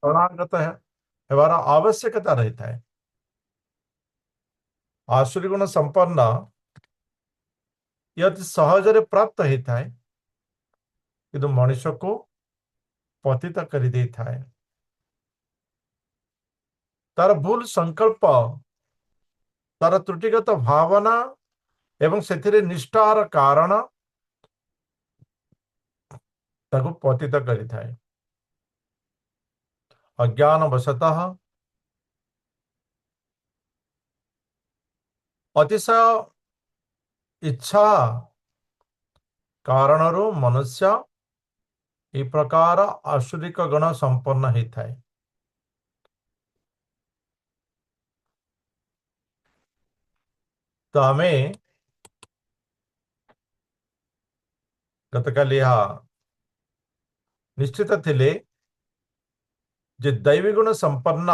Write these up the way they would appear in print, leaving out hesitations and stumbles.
ଶରଣାଗତ ହେବାର ଆବଶ୍ୟକତା ରହିଥାଏ। ଆସୁରୀ ଗୁଣ ସମ୍ପନ୍ନ ଇଏ ଅତି ସହଜରେ ପ୍ରାପ୍ତ ହେଇଥାଏ, କିନ୍ତୁ ମଣିଷକୁ ପତିତ କରିଦେଇଥାଏ। ତାର ଭୁଲ ସଂକଳ୍ପ, ତାର ତ୍ରୁଟିଗତ ଭାବନା ଏବଂ ସେଥିରେ ନିଷ୍ଠାର କାରଣ ତାକୁ ପତିତ କରିଥାଏ। ଅଜ୍ଞାନବଶତଃ ଅତିଶୟ ଇଚ୍ଛା କାରଣରୁ ମନୁଷ୍ୟ ଏହି ପ୍ରକାର ଆସୁରିକ ଗୁଣ ସମ୍ପନ୍ନ ହେଇଥାଏ। ତ ଆମେ ଗତକାଲି ଏହା ନିଶ୍ଚିତ ଥିଲେ ଯେ दैवी गुण संपन्न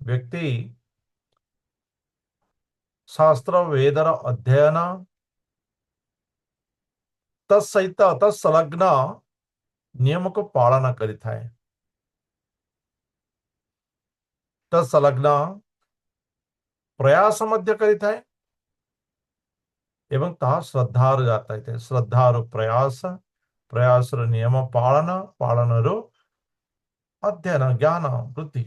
व्यक्ति शास्त्र वेदर अध्ययन तत्सहित तत्सलग्न नियम को पालन करिथाए। तत्सलग्न प्रयास मध्य करिथाए एवं ताहा श्रद्धार जाता है। श्रद्धार प्रयास, प्रयासर नियम पालन, पालनर अध्ययन ज्ञान वृद्धि।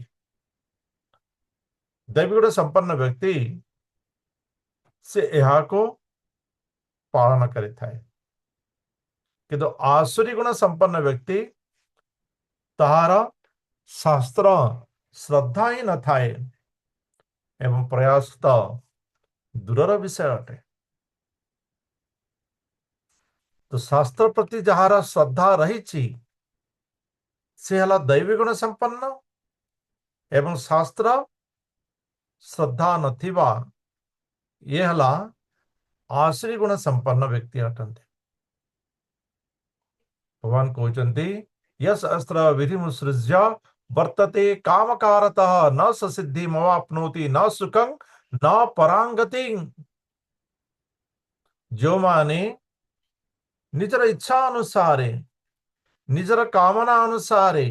दैवी गुण संपन्न व्यक्ति से यह को पालन करिथाए, किंतु आसुरी गुण संपन्न व्यक्ति ताहार शास्त्र श्रद्धा ही न थाए एवं प्रयास तो दूरर विषय अटे। तो शास्त्र प्रति जहार श्रद्धा रही से हला दैवी गुण संपन्न एवं शास्त्र श्रद्धा नथिबा ये हला आश्री गुण संपन्न व्यक्ति अटंते। भगवान कहते यस अस्त्र विधि मुसृज्य वर्तते कामकारतः न ससिद्धि मवाप्नोति न सुखं न परांगति। जो माने निजर इच्छा अनुसारे निजर कामना अनुसारे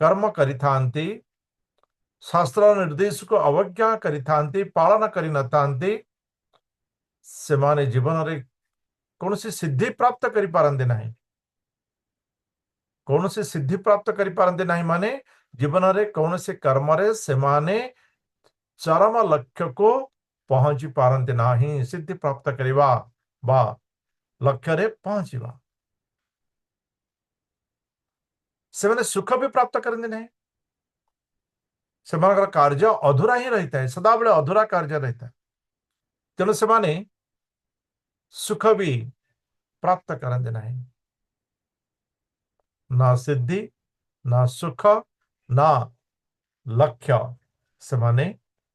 कर्म करिथांती, शास्त्र निर्देश को अवज्ञा करिथांती, पालन करि नथांती, सेमाने जीवन रे कौनसी सिद्धि प्राप्त करि पारंते नहीं। कौनसी सिद्धि प्राप्त करि पारंते नहीं माने जीवन रे कौनसी कर्म रे सेमाने चरम लक्ष्य को पहुंची पारंते नहीं। सिद्धि प्राप्त करिवा बा लक्ष्य रे पहुंचीवा सेमाने सुख भी प्राप्त करते नहीं। सेमानकर कार्य अधूरा ही रहता है, सदाबेले अधूरा कार्य रहता है। तेणु सेमाने सुख भी प्राप्त करते नहीं। ना सिद्धि ना सुख ना लक्ष्य सेमाने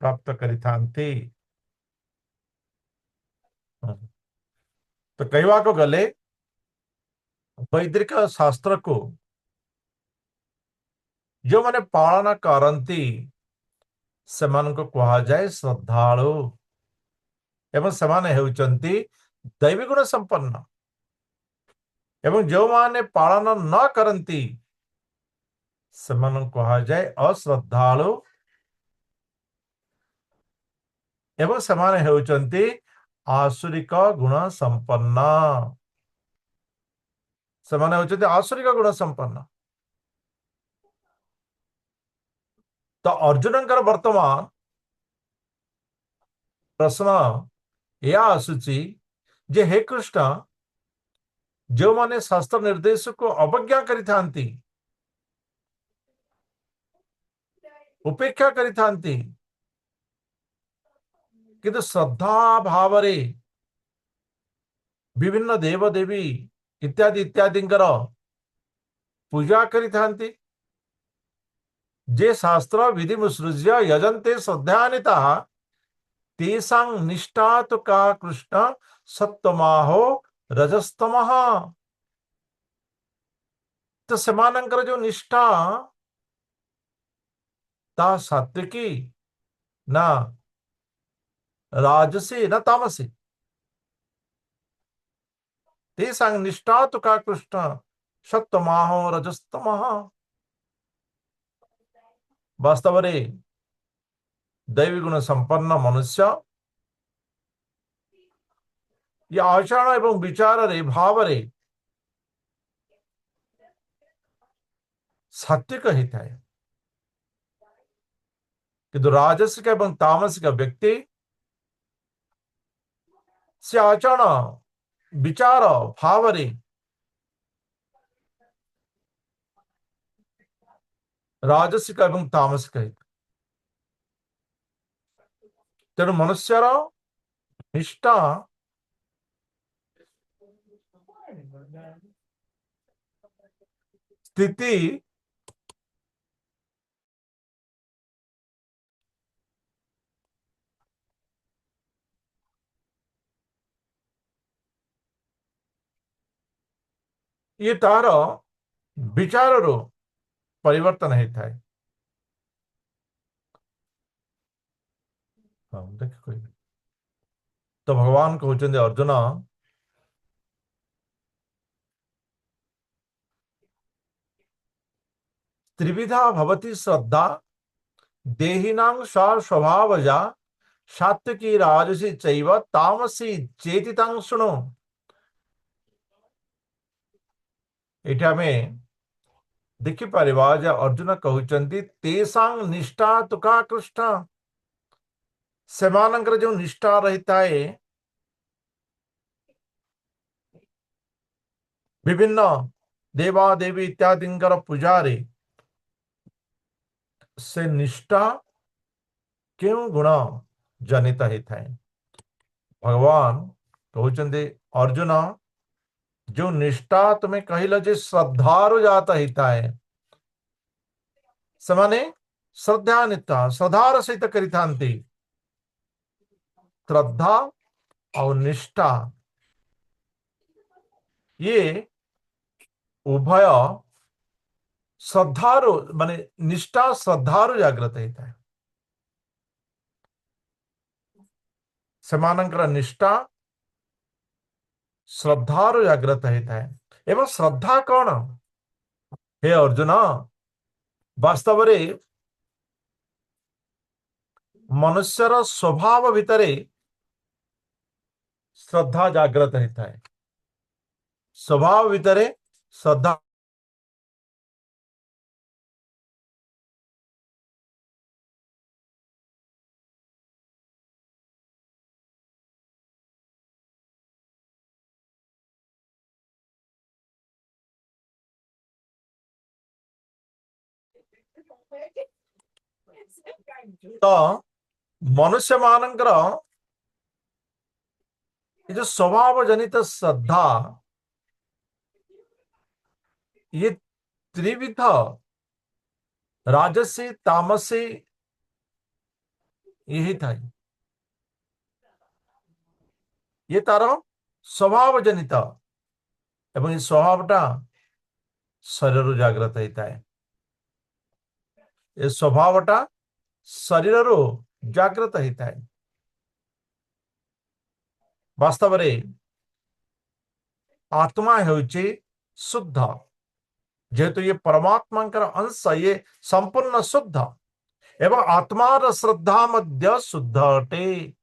प्राप्त करिथांती। तो कहवा को गले वैदिक शास्त्र को जो माने पालन करती सेमाननको कहा जाए श्रद्धालु एवं सेमाने हेउचंती दैवी गुण संपन्न। एवं जो माने पालन न करती सेमाननको कहा जाए अश्रद्धालु एवं सेमाने हेउचंती आसुरिक गुण संपन्न। सेमाने हेउचंती आसुरिक गुण संपन्न। तो अर्जुनंकर वर्तमान प्रश्न या आसुची जे हे कृष्ण जो माने शास्त्र निर्देश को अवज्ञा करिथांती, उपेक्षा करिथांती, किंतु श्रद्धा भाव रे विभिन्न देव देवी इत्यादि इत्यादिंकर पूजा करिथांती, जे शास्त्र विधि मुसृज्य यजन्ते श्रद्धान्विता तेषां निष्ठा तो का कृष्ण सत्तमाहो रजस्तमः। तो सेमानंकर जो निष्ठा ता सात्विकी ना राजसी न तामसी। तेषां निष्ठा तो का कृष्ण सत्तमाह रजस्तमः। वास्तव में दैवी गुण संपन्न मनुष्य ये आचरण एवं विचार रे भाव रे सात्विक ही था, किंतु राजसिक एवं तामसिक व्यक्ति से आचरण विचार भाव रे राजसिक एवं तामसिक है। तेणु मनुष्यर निष्ठा स्थिति ये तार विचार परिवर्तन होता है। हाँ, देख कोई तो भगवान कहते अर्जुन त्रिविधा भवति श्रद्धा देहिनां सा स्वभावजा सात्विकी राजसी चैव तामसी चेतितां शृणु। एटा में देखि परिबा जे अर्जुन कहउचंती तेसांग निष्ठा तुका कृष्ण, सेमानंकर जो निष्ठा रहता है विभिन्न देवा देवी इत्यादि पूजारे से निष्ठा क्यों गुण जनित होता है। भगवान कहउचंती अर्जुन जो निष्ठा तुम्हें कहल जे श्रद्धारु जात हिता है समाने श्रद्धान्वित श्रद्धार सहित करिथांती। श्रद्धा और निष्ठा ये उभय श्रद्धारु माने निष्ठा श्रद्धारु जागृत होता है। सेमानंकर निष्ठा श्रद्धारु जागृत होता है। एवं श्रद्धा कौन हे अर्जुन वास्तव में मनुष्यर स्वभाव भितरे श्रद्धा जागृत होता है। स्वभाव भितरे श्रद्धा तो मनुष्य मानकर ये जो स्वभाव जनित श्रद्धा ये त्रिविध राजसी तामसी यही था। ये तार स्वभाव जनित एवं ये स्वभावटा शरीर जागृत होता है। ये स्वभावटा शरीर जागृत होता है। वास्तव में आत्मा होउची शुद्ध, जेहेतु ये परमात्मा अंश ये संपूर्ण शुद्ध एवं आत्मार श्रद्धा मध्य शुद्ध अटे,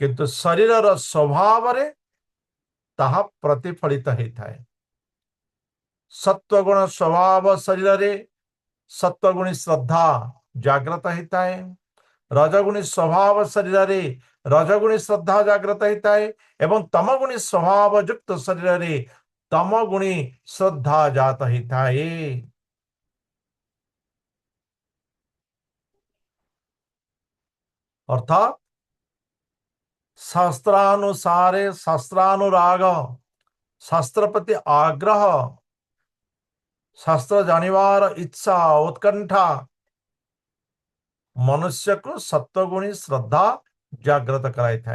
किंतु शरीर स्वभाव रे ताहा प्रतिफलित होता है। सत्वगुण स्वभाव शरीर रे सत्वगुणी श्रद्धा जागृत होता है। रजगुणी स्वभाव शरीर रे रजगुणी श्रद्धा जागृत होता है एवं तमगुणी स्वभाव युक्त शरीर रे तमगुणी श्रद्धा जात होता है। अर्थात शास्त्रानुसारे शास्त्रानुराग शास्त्र प्रति आग्रह शास्त्र जानिवार इच्छा उत्कंठा मनुष्य को सत्वगुणी श्रद्धा जागृत कराई था।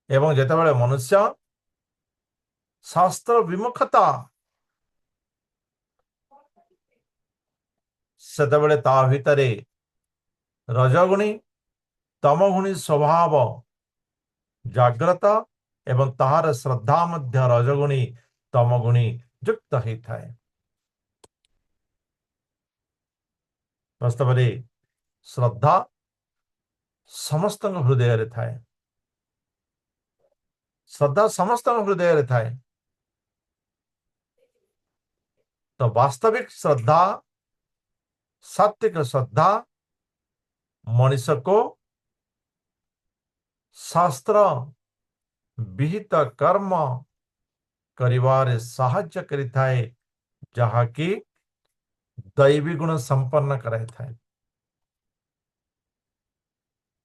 एवं जेतेबेले मनुष्य शास्त्र विमुखता सेतेबेले ता भितरे रजगुणी तमगुणी स्वभाव जाग्रत एवं ताहार श्रद्धा मध्य रजगुणी तमगुणी युक्त होता है। वास्तव में श्रद्धा समस्त हृदय रे थाए। श्रद्धा समस्त हृदय रे थाए। तो वास्तविक श्रद्धा, सात्विक श्रद्धा मनुष्य को शास्त्र विहित कर्म करिवारे साहाय्य करिथाए, जहा कि दैवी गुण संपन्न कराई थाए।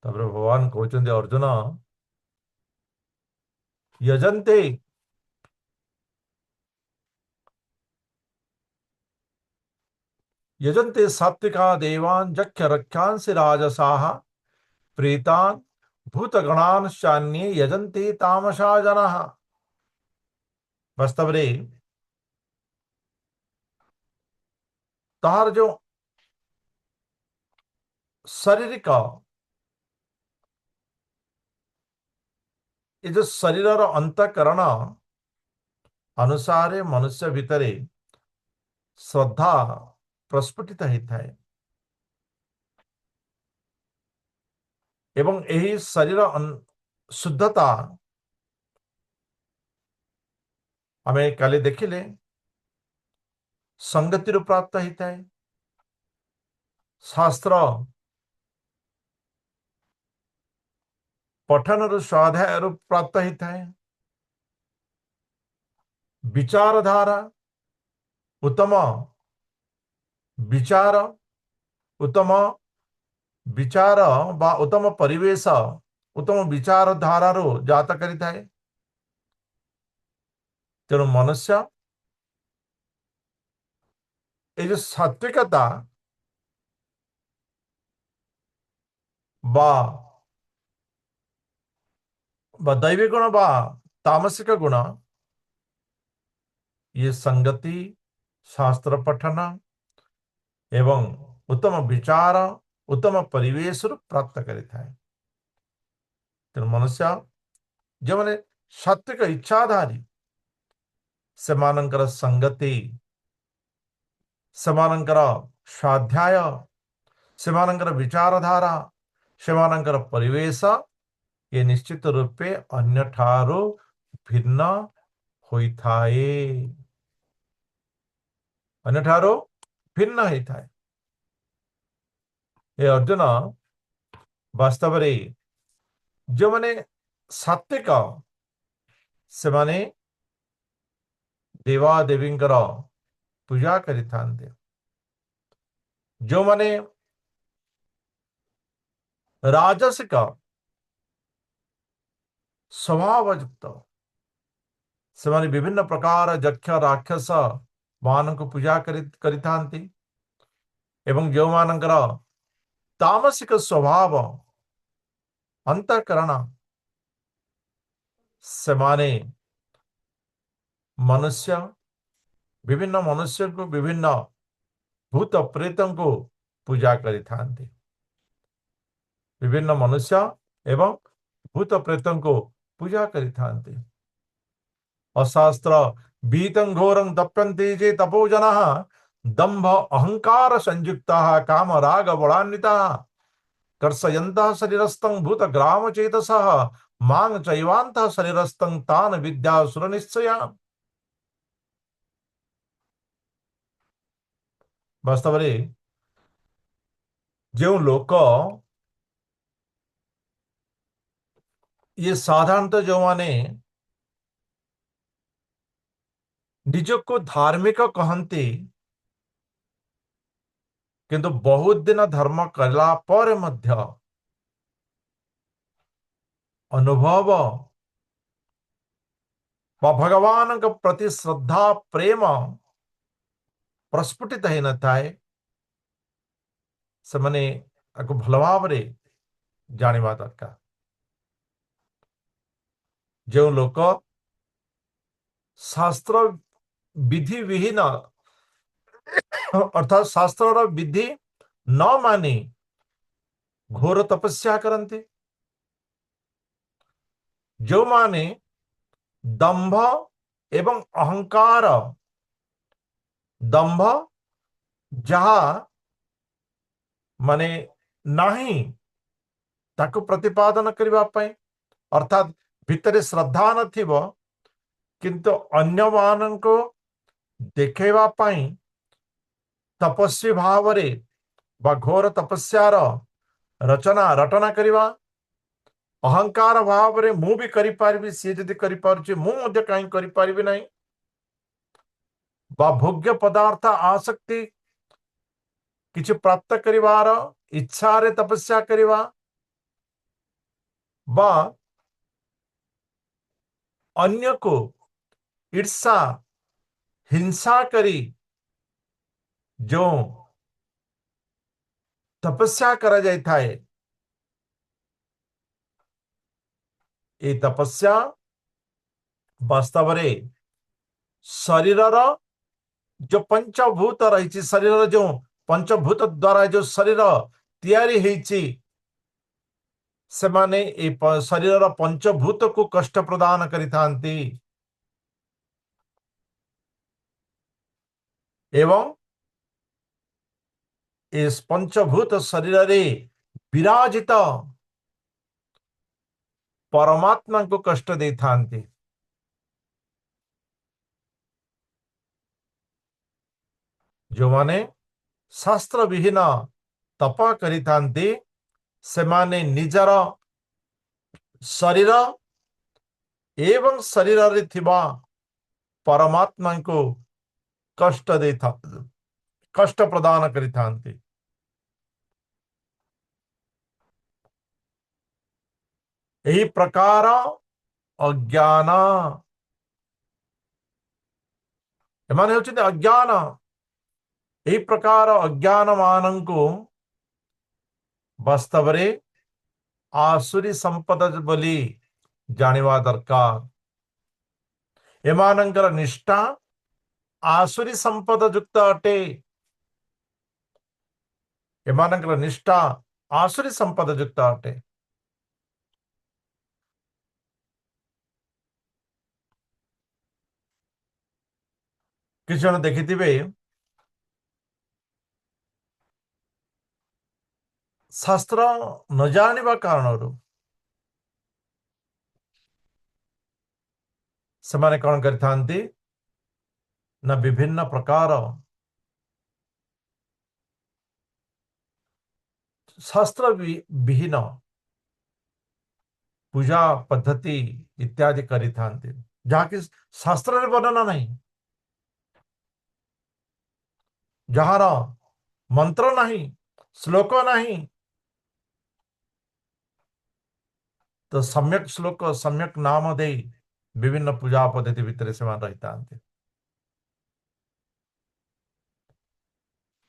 तबरे भगवान कहते अर्जुन यजन्ते यजन्ते सात्विका देवान् जख्य रक्षांसि राजसाः प्रीतान् भूतगणान् शान्ये यजन्ते तामसा जनाः। वास्तव में तार जो शारीरिक ये जो शरीर अंतकरण अनुसार मनुष्य भितर श्रद्धा प्रस्फुटित होता है एवं यही शरीर शुद्धता आम काली देखिले संगति प्राप्त होता है, शास्त्र पठन स्वाध्याय प्राप्त होता है, विचारधारा उत्तम विचार उत्तम विचार बा उत्तम परिवेश उत्तम विचारधारा जात करिता है। तेणु मनुष्य ये जो सात्विकता बा दैवी गुण बा तामसिक गुण ये संगति शास्त्र पठन एवं उत्तम विचार उत्तम परिवेश प्राप्त करिता है। तेणु मनुष्य जो मैंने सात्विक इच्छाधारी सेमानंकर संगति सेमानंकर स्वाध्याय सेमानंकर विचारधारा सेमानंकर परिवेश ये निश्चित रूपे अन्य ठारो भिन्न होइथाए, अन्य ठारो भिन्न होइथाए। ये अर्जुन वास्तव में जो मैंने सात्विक से माने देवा देवींकर पूजा करिथांते, जो माने राजसिक स्वभावयुक्त से माने विभिन्न प्रकार यक्ष राक्षस मान को पूजा करिथांती एवं जो मानकर तामसिक स्वभाव अंतःकरण से माने मनुष्य विभिन्न मनुष्य को विभिन्न भूत प्रेतों को पूजा करिथांती, विभिन्न मनुष्य एवं भूत प्रेतों को पूजा करिथांती। अशास्त्र बीतं घोरं तप्यन्ते जे तपो जनाः दंभ अहंकार संयुक्ताः काम राग बलान्विताः कर्षयन्तः शरीरस्थं भूत ग्राम चेतसः मां चैवान्तः शरीरस्थं तान् विद्यासुर निश्चयान्। वास्तव में जो लोक ये साधारणतः जो माने निजको धार्मिक कहते किंतु बहुत दिन धर्म करला पर मध्य अनुभव भगवान के प्रति श्रद्धा प्रेम प्रस्फुटित ही न थाए से मने आपको भल भाव जानिबा दरकार। जो लोक शास्त्र विधि विहीन अर्थात शास्त्र विधि न मानी घोर तपस्या करते, जो माने दंभ एवं अहंकार, दंभ जहा माने नाही ताको प्रतिपादन करबा पई, अर्थात भितरे श्रद्धा नथिबो किंतु अन्य मानको देखैबा पई तपस्वी भावरे बा घोर तपस्यार रचना रटना करिवा, अहंकार भावरे मु भी करि पारबी, से जदि करि पारुछि मु मध्य काई करि पारबी नाही, बा भोग्य पदार्थ आसक्ति किछि प्राप्त करिवार इच्छा रे तपस्या करिवा, बा अन्य को ईर्षा हिंसा करी जो तपस्या करा जाय थाए, ए तपस्या वास्तव रे शरीरर जो पंचभूत रही, शरीर जो पंचभूत द्वारा जो शरीर तैयारी हेछि, से माने ए शरीर पंचभूत को कष्ट प्रदान करिथांती, एवं इस पंचभूत शरीर रे विराजित परमात्मा को कष्ट देथांती। जो माने शास्त्र विहीन तप करिथांती, से माने निजर शरीर एवं शरीर रे थिबा परमात्मा को कष्ट देता, कष्ट प्रदान करिथांती। यही प्रकार अज्ञान, एमाने होचंती अज्ञान, यही प्रकार अज्ञान मानंको वास्तव रे आसुरी संपद बोली जानिवा दरकार। एमानंकर निष्ठा आसुरी संपद युक्त अटे, एमानंकर निष्ठा आसुरी संपद युक्त अटे। किसी जन देखिथिबे शास्त्र न जानिबा कारणरू सेमाने कौन करिथांती ना विभिन्न प्रकार शास्त्र विहीन पूजा पद्धति इत्यादि करिथांती, जहाँकि शास्त्र रे वर्णना नहीं, जहार मंत्र नहीं, श्लोक नहीं, तो सम्यक श्लोक सम्यक नाम दे विभिन्न पूजा पद्धति भितर से रहता।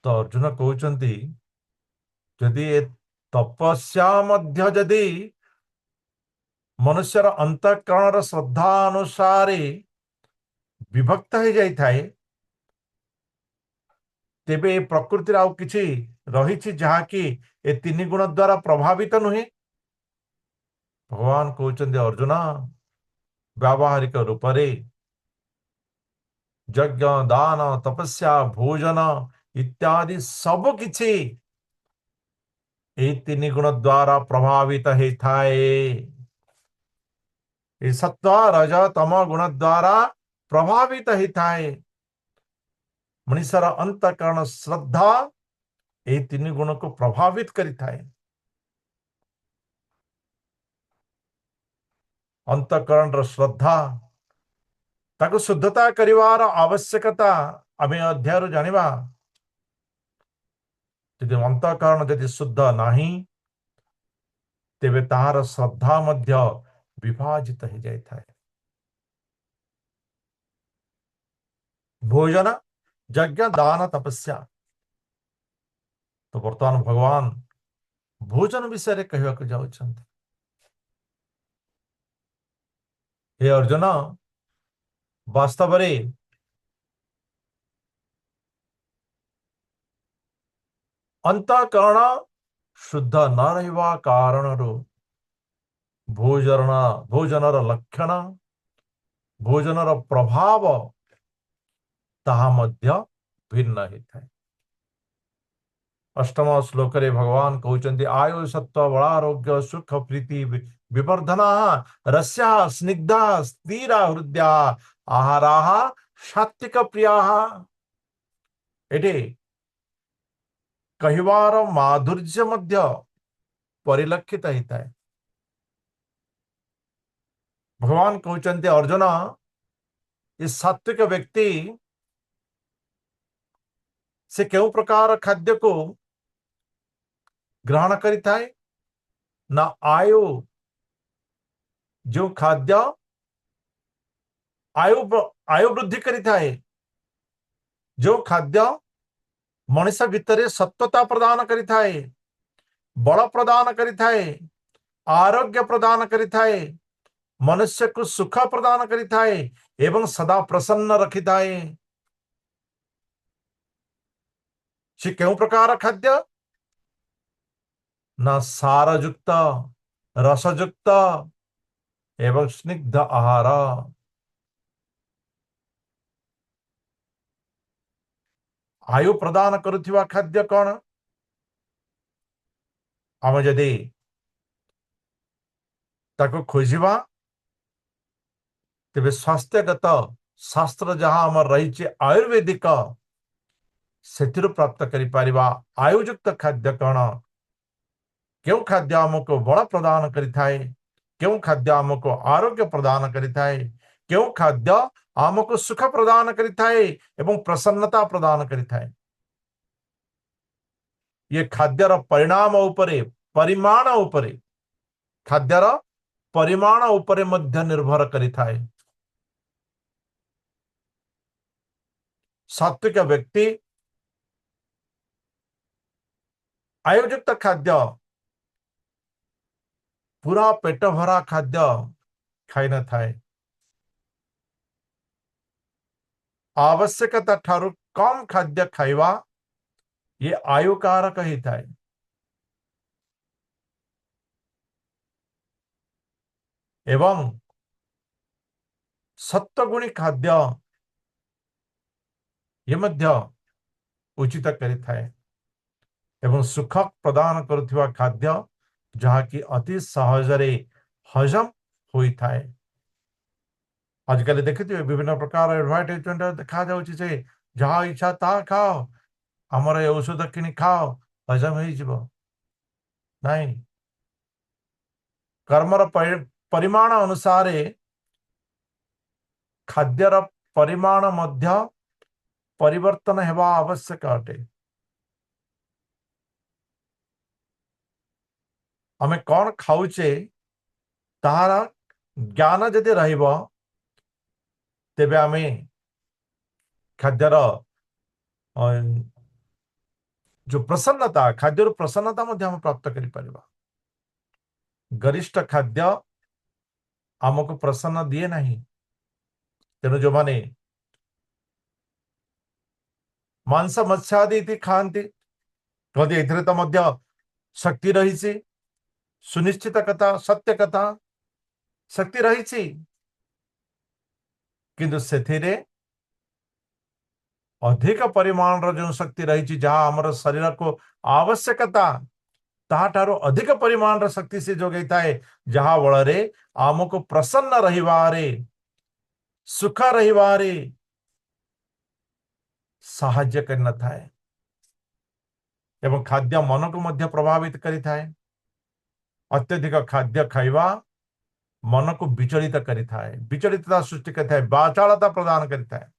तो अर्जुन कहते जदि ए तपस्या मध्य जदि मनुष्यर अंतःकरण श्रद्धा अनुसार विभक्त हो जाए तेबे प्रकृति आउ किछि रही जहाँकि ए तीन गुण द्वारा प्रभावित नुहे। भगवान कहते अर्जुन व्यावहारिक रूप से यज्ञ दान तपस्या भोजन इत्यादि सब किछि ए तीन गुण द्वारा प्रभावित होता है। सत्व रज तम गुण द्वारा प्रभावित होता है। मनुष्यर अंतःकरण श्रद्धा ए तीन गुण को प्रभावित करिता है। अंतःकरण श्रद्धा ताको शुद्धता करिवार आवश्यकता आमे अध्याय जानिबा। यदि अंतःकरण यदि शुद्ध नहीं तेबे ताहार श्रद्धा मध्य विभाजित हो जाता है। भोजन यज्ञ दान तपस्या, तो वर्तमान भगवान भोजन विषय कहवाक जाउछन्ति। हे अर्जुन वास्तव रे अंतःकरण शुद्ध न रहिबा कारणରୁ भोजनर लक्षण भोजनर प्रभाव ताहा मध्य भिन्न होता है। अष्टम श्लोक रे भगवान कहते आयु सत्व बलारोग्य सुख प्रीति विवर्धना रस्या स्निग्धा स्थिरा हृदया आहारा सात्विक प्रिया। एटे कहिबार माधुर्य मध्य परिलक्षित होता है। भगवान कहते अर्जुन इस सात्विक व्यक्ति से केउ प्रकार खाद्य को ग्रहण करिता है ना आयु जो खाद्य आयु वृद्धि करिता है जो खाद्य मनुष भितर सत्वता प्रदान करिता है बल प्रदान करिता है आरोग्य प्रदान करिता है मनुष्य को सुख प्रदान करिता है एवं सदा प्रसन्न रखिता है। से केउ प्रकार खाद्य ना सारयुक्त रसयुक्त एवं स्निग्ध आहार। आयु प्रदान करुथिबा खाद्य कौन आम जदि ताको खोजिबा तेबे स्वास्थ्यगत शास्त्र जहां आम रही आयुर्वेदिक से प्राप्त करि परिबा। आयुयुक्त खाद्य कौन क्यों खाद्य आमको बल प्रदान करिथाए क्यों खाद्य आमको आरोग्य प्रदान करिथाए क्यों खाद्य आमको सुख प्रदान करिथाए एवं प्रसन्नता प्रदान करिथाए। ये खाद्यर परिणाम उपरे परिमाण उपरे खाद्यर परिमाण उपरे मध्य निर्भर करिथाए। सात्विक व्यक्ति आयुयुक्त खाद्य पूरा पेट भरा खाद्य खाई न थाए आवश्यकता ठारू कम खाद्य खाइबा ये आयु कारक ही थाए। एवं सत्वगुणी खाद्य ये मध्य उचित करि थाए एवं सुख प्रदान करुथिबा खाद्य जहा कि अति सहजरे हजम होई थाए। आजकल देखिए विभिन्न प्रकार एडवर्टाइजमेंट देखा जाउछि जे जहा इच्छा ता खाओ हमर औषध किनी खाओ हजम होई जिवो नहीं। कर्मर परिमाण अनुसार खाद्यर परिमाण मध्य परिवर्तन हेबा आवश्यक अटे। आमे कौन खाऊचे तार ज्ञान जदि रहिबो तेबे आमे खाद्यर जो प्रसन्नता खाद्यर प्रसन्नता मध्य हम प्राप्त करि परिबा। गरिष्ठ खाद्य आमको प्रसन्न दिए नहीं तेणु जो माने मांस मत्स्यादि खाती कहते एथिरे तो मध्य शक्ति रही सुनिश्चित कथा सत्य कथा शक्ति रही किंतु सेथिरे अधिक परिमाण रो जो शक्ति रही जहाँ हमर शरीर को आवश्यकता ताहाठारो अधिक परिमाण रो शक्ति से जोगई थाए जहाँ बଳରେ आमको प्रसन्न रहिबारे सुख रहिबारे साहाय्य करना थाए एवं खाद्य मन को मध्य प्रभावित करि थाए। अत्यधिक खाद्य खाइबा मन को विचलित करि थाए विचलितता सृष्टि करि थाए बाचालता प्रदान करि थाए।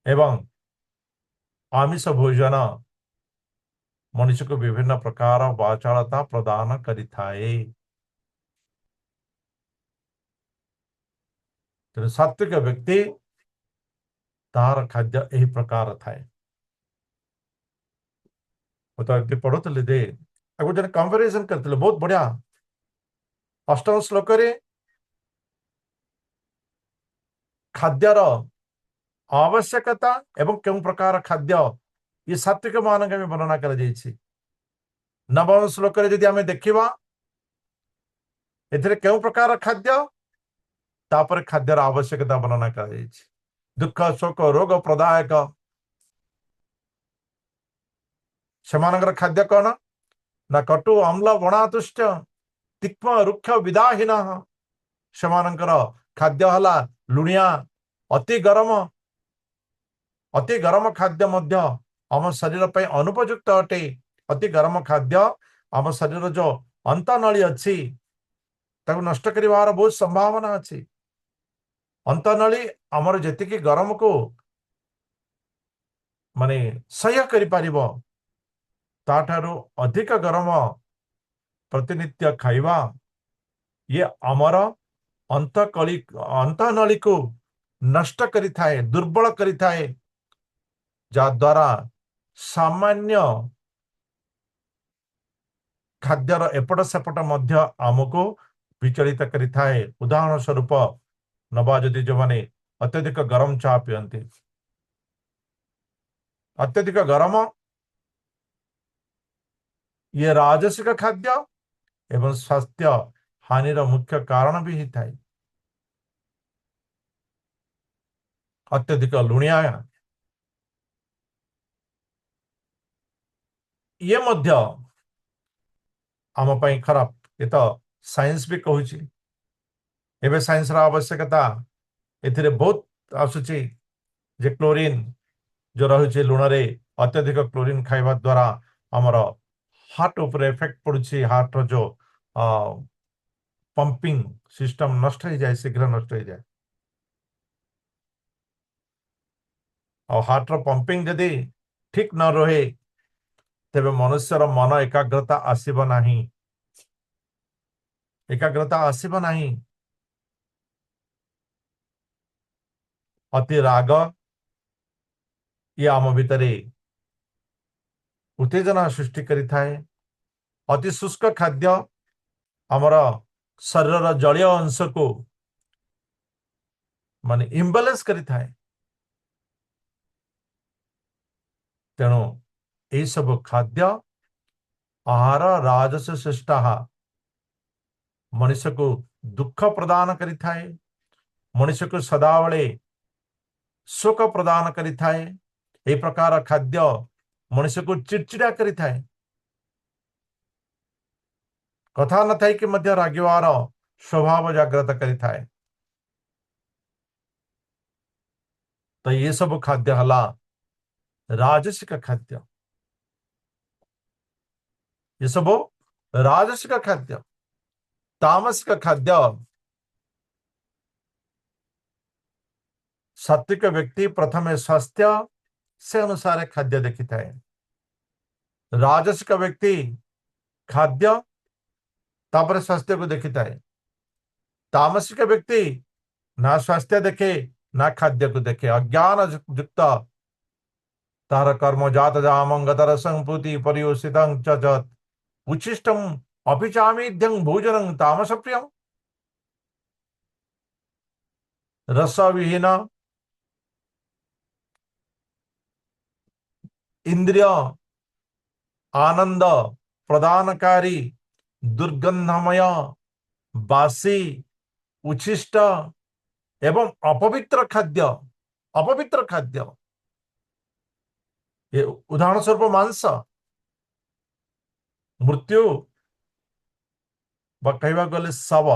एवं आमिष भोजन मनुष्य को विभिन्न प्रकार वाचालता प्रदान करि थाए। तेणु सात्विक व्यक्ति तार खाद्य यही प्रकार थाए। तो पढ़ुले दे जन कंपेरिजन करते बहुत बढ़िया अष्टम श्लोक रे खाद्यर आवश्यकता एवं केउं प्रकार खाद्य ये सात्विक मानक में वर्णना कर जाइछि। नवम श्लोक रे यदि आमे देखिबा एथिरे केउं प्रकार खाद्य तापर खाद्यर आवश्यकता वर्णना कर जाइछि। दुख शोक रोग प्रदायक सेमानकर खाद्य कोन ना कटु अम्ल वणातुष्ट तीक्ष्ण रुक्ष विदाहीन सेमानकर खाद्य हला लुणिया अति गरम खाद्य मध्य आम शरीर पे अनुपयुक्त अटे। अति गरम खाद्य आम शरीर जो अंतनली अच्छी ताको नष्ट करिवार बहुत संभावना अच्छी। अंतनली आमर जेतिकी गरम को माने सह्य करि पारिबो ताठारु अधिक गरम प्रतिनित्य खाइबा ये आमर अंतनली को नष्ट करि थाए दुर्बल करि थाए जा द्वारा सामान्य खाद्यर एपट सेपट मध्य आमको विचलित करि थाए। उदाहरण स्वरूप नवा जदि जो माने अत्यधिक गरम चा पियंती अत्यधिक गरम ये राजसिक खाद्य एवं स्वास्थ्य हानिर मुख्य कारण भी ही थाए। अत्यधिक लुणिया ये मध्य आम पई खराब ये तो साइंस भी कहूची। एबे साइंस रा आवश्यकता एथिरे बहुत आसुची जे क्लोरीन जो रहुचे लुण रे अत्यधिक क्लोरीन खाइबा द्वारा हमर हार्ट ऊपर इफेक्ट पड़ुची। हार्ट रो जो पंपिंग सिस्टम नष्ट हो जाए शीघ्र नष्ट हो जाए और हार्ट रो पंपिंग यदि ठीक न रहे तेबे मनुष्यर मन एकाग्रता आसीब नाही। एकाग्रता आसीब नाही। अति राग ये आम भितरे उत्तेजना सृष्टि करि थाए। अति शुष्क खाद्य आमर शरीर जलीय अंश को माने इम्बालांस करि थाए। तेणु यही सब खाद्य आहार राजस श्रेष्ठ मनुष्य को दुख प्रदान करि थाए। मनुष्य को सदाबले शोक प्रदान करि थाए। ए प्रकार खाद्य मनुष्य को चिड़चिड़ा करि थाए। कथा न थाई कि मध्य रागिवार स्वभाव जागृत करि थाए। तो ये सब खाद्य हला राजसिक खाद्य। ये सब राजसिक खाद्य। तामसिक खाद्य सात्विक व्यक्ति प्रथमे स्वास्थ्य से अनुसार खाद्य देखी थाए। राजसिक व्यक्ति खाद्य तापर स्वास्थ्य को देखी थाए। तामसिक व्यक्ति ना स्वास्थ्य देखे ना खाद्य को देखे। अज्ञान युक्त तार कर्म जात जामंगतर संपूति परियोषितं चजत उच्छिष्टम अपिचामेध्यं भोजनं तामस प्रियम। रस विहीन इंद्रिय आनंद प्रदानकारी दुर्गंधमय बासी उच्छिष्ट एवं अपवित्र खाद्य ये उदाहरण स्वरूप मांस मृत्यु कहवा गले शव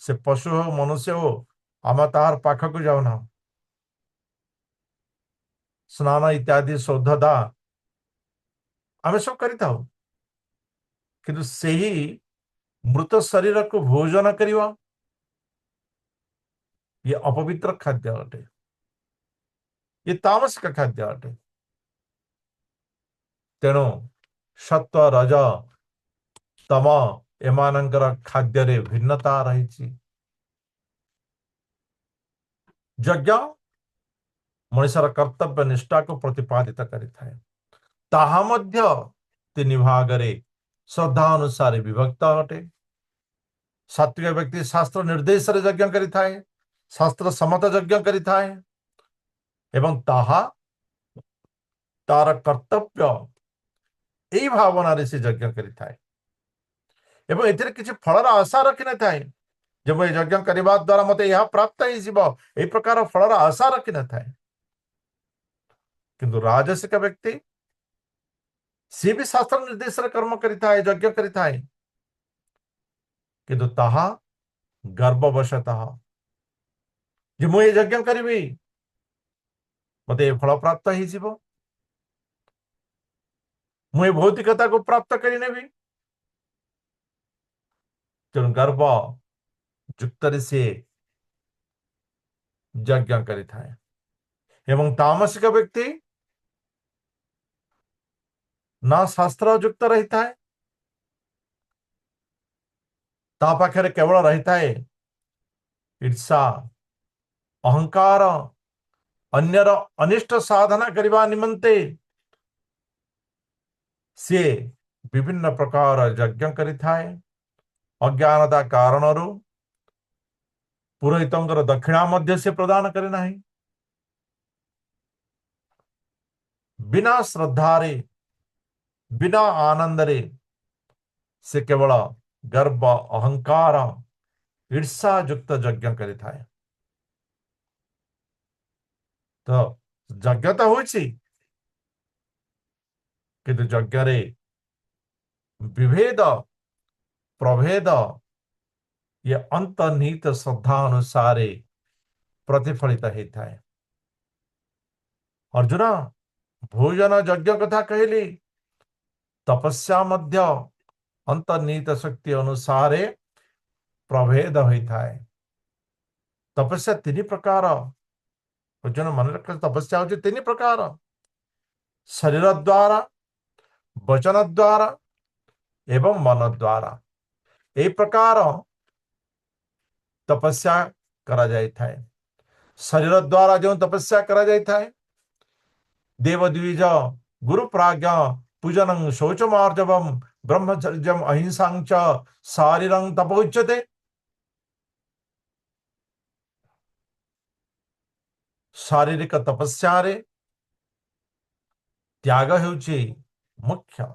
से पशु हो मनुष्य हो आम तार पाखक जाऊना स्नान इत्यादि शोधदा आम सब करता किंतु सही मृत शरीर को भोजन करवा ये अपवित्र खाद्य अटे। ये तामसिक खाद्य अटे। तेणु सत्व रज तम एमानंकर खाद्य रे भिन्नता रही। यज्ञ मनुष्यर कर्तव्य निष्ठा को प्रतिपादित करिथाए। ताहा मध्य तीन भाग रे श्रद्धा अनुसार विभक्त अटे। सात्विक व्यक्ति शास्त्र निर्देश रे यज्ञ करिथाए। शास्त्र सम्मत यज्ञ करिथाए ଏବଂ ତାହା ତାର କର୍ତ୍ତବ୍ୟ ଏଇ ଭାବନାରେ ସେ ଯଜ୍ଞ କରିଥାଏ ଏବଂ ଏଥିରେ କିଛି ଫଳର ଆଶା ରଖିନଥାଏ ଯେ ମୁଁ ଏ ଯଜ୍ଞ କରିବା ଦ୍ୱାରା ମତେ ଏହା ପ୍ରାପ୍ତ ହେଇଯିବ, ଏଇ ପ୍ରକାର ଫଳର ଆଶା ରଖିନଥାଏ। କିନ୍ତୁ ରାଜସିକ ବ୍ୟକ୍ତି ସିଏ ବି ଶାସ୍ତ୍ର ନିର୍ଦ୍ଦେଶରେ କର୍ମ କରିଥାଏ, ଯଜ୍ଞ କରିଥାଏ, କିନ୍ତୁ ତାହା ଗର୍ଭବଶତଃ ଯେ ମୁଁ ଏ ଯଜ୍ଞ କରିବି, ମତେ ଏ ଫଳ ପ୍ରାପ୍ତ ହେଇଯିବ, ମୁଁ ଏ ଭୌତିକତାକୁ ପ୍ରାପ୍ତ କରିନେବି, ତେଣୁ ଗର୍ବ ଯୁକ୍ତରେ ସିଏ ଯଜ୍ଞ କରିଥାଏ। ଏବଂ ତାମସିକ ବ୍ୟକ୍ତି ନା ଶାସ୍ତ୍ର ଯୁକ୍ତ ରହିଥାଏ, ତା ପାଖରେ କେବଳ ରହିଥାଏ ଈର୍ଷା, ଅହଙ୍କାର, ଅନ୍ୟର ଅନିଷ୍ଟ ସାଧନା କରିବା ନିମନ୍ତେ ସିଏ ବିଭିନ୍ନ ପ୍ରକାର ଯଜ୍ଞ କରିଥାଏ। ଅଜ୍ଞାନତା କାରଣରୁ ପୁରୋହିତଙ୍କର ଦକ୍ଷିଣା ମଧ୍ୟ ସେ ପ୍ରଦାନ କରେ ନାହିଁ। ବିନା ଶ୍ରଦ୍ଧାରେ, ବିନା ଆନନ୍ଦରେ ସେ କେବଳ ଗର୍ବ, ଅହଙ୍କାର, ଈର୍ଷା ଯୁକ୍ତ ଯଜ୍ଞ କରିଥାଏ। ତ ଯଜ୍ଞ ତ ହଉଛି, କିନ୍ତୁ ଯଜ୍ଞରେ ବିଭେଦ ପ୍ରଭେଦ ये अंतर्निहित श्रद्धा अनुसारे प्रतिफलित होता है। अर्जुन, भोजन यज्ञ कथा कहली, तपस्या मध्य अंतर्निहित शक्ति अनुसारे प्रभेद होता है। तपस्या तीन प्रकार। अर्जुन मन रख, तपस्या होती तीन प्रकार, शरीर द्वारा, वचन द्वारा एवं मन द्वारा। ए प्रकार तपस्या करा जाता है। शरीर द्वारा जो तपस्या करा जाता है, देवद्विज गुरु प्राज्ञ पूजनं शौचमार्जवम ब्रह्मचर्यम अहिंसां च शारीरं तपोच्यते। शारीरिक तपस्या रे त्याग हेउछि मुख्य।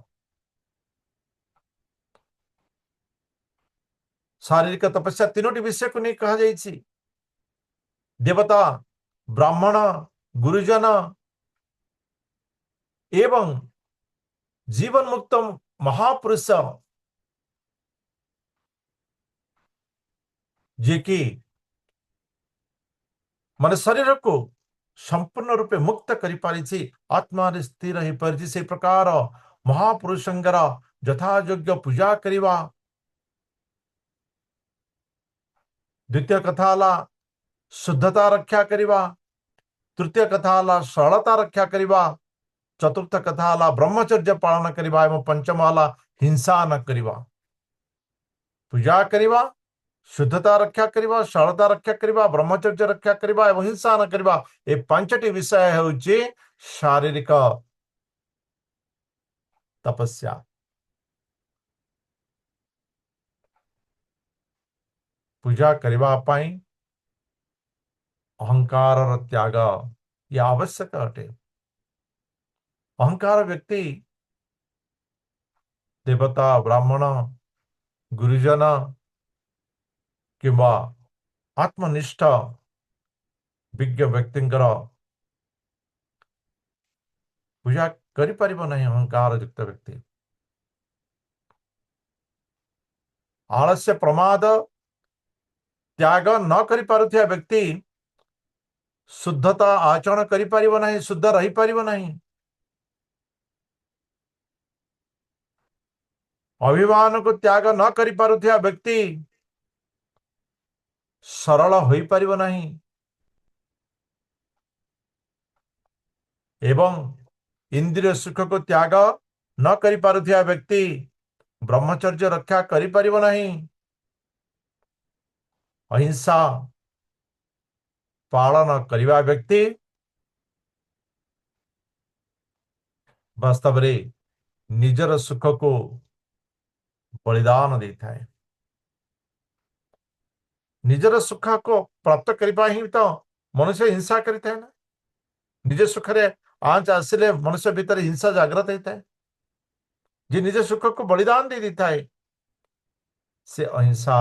शारीरिक तपस्या तीनोटी विषय को नहीं कहा जाइछि। देवता, ब्राह्मण, गुरुजन एवं जीवन मुक्त महापुरुष जे कि मन शरीर को संपूर्ण रूपे मुक्त करि पारिछि, आत्मा स्थिर हो पारिछि, से प्रकार महापुरुषंकर यथायोग्य पूजा करिवा। द्वितीय कथा हला शुद्धता रक्षा करिवा, तृतीय कथा हला सरलता रक्षा करिवा, चतुर्थ कथा हला ब्रह्मचर्य पालन करिवा एवं पंचम हला हिंसा न करिवा। पूजा करिवा, शुद्धता रक्षा करिवा, सरलता रक्षा करिवा, ब्रह्मचर्य रक्षा करिवा एवं हिंसा न करिवा, ए पांचटी विषय हेउछि शारीरिक तपस्या। पूजा करिवा पाई अहंकार त्याग यह आवश्यक अटे। अहंकार व्यक्ति देवता, ब्राह्मण, गुरुजन किंवा आत्मनिष्ठ विज्ञ व्यक्तिंकर पूजा करि परिबो नहीं। अहंकार युक्त व्यक्ति आलस्य प्रमाद त्याग न करि पारुथिया व्यक्ति शुद्धता आचरण करि परिबो नहीं, शुद्ध रही परिबो नहीं। अभिमान को त्याग न करि पारुथिया व्यक्ति सरल होई परिबो नहीं एवं इंद्रिय सुख को त्याग न करि पारुथिया व्यक्ति ब्रह्मचर्य रक्षा करि परिबो नहीं। अहिंसा पालन करिवा व्यक्ति वास्तव रे निजर सुख को बलिदान देता है। निजर सुख को प्राप्त करिबा ही तो मनुष्य हिंसा करता है ना। निज सुख आंच आसिले मनुष्य भीतर हिंसा जागृत होता है। जे निज सुख को बलिदान दे देता है से अहिंसा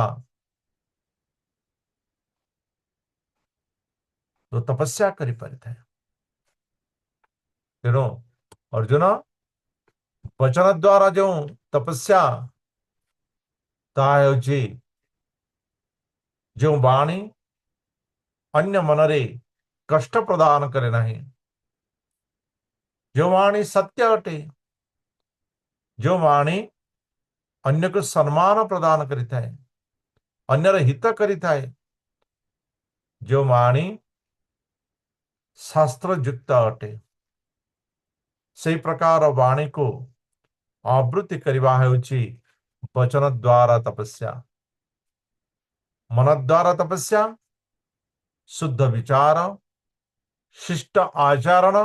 तो तपस्या करि परिଥାଏ। तेणु अर्जुन वचन द्वारा जो तपस्या ताहा ହେଉଛି जो वाणी अन्य मनरे कष्ट प्रदान करे नहीं, जो वाणी सत्य अटे, जो वाणी अन्य को सम्मान प्रदान करिଥାଏ, अन्यर हित करिଥାଏ, जो वाणी शास्त्र युक्त अटे, से प्रकार वाणी को आवृत्ति करवा ହେଉଛି वचन द्वारा तपस्या। मन द्वारा तपस्या शुद्ध विचार शिष्ट आचरण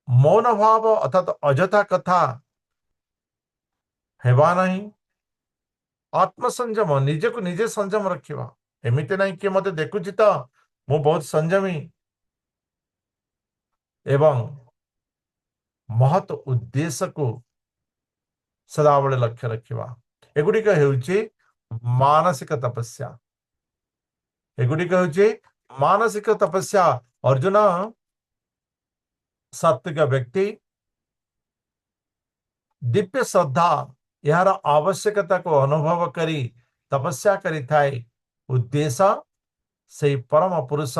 मौन भाव अर्थात अजथा कथा हेबा नहीं, आत्मसंयम निजे को निजे संयम रखिबा। एमिति नहीं कि मते देखुची तो मु बहुत संयमी एवं महत उद्देश्य को सदाबले लक्ष्य रखिबा। एगुड़िक हेउची मानसिक तपस्या, एगुड़िक हेउची मानसिक तपस्या। अर्जुन सात्विक व्यक्ति दिव्य श्रद्धा यार आवश्यकता को अनुभव करी तपस्या करी थाए, उद्देश्य से परम पुरुष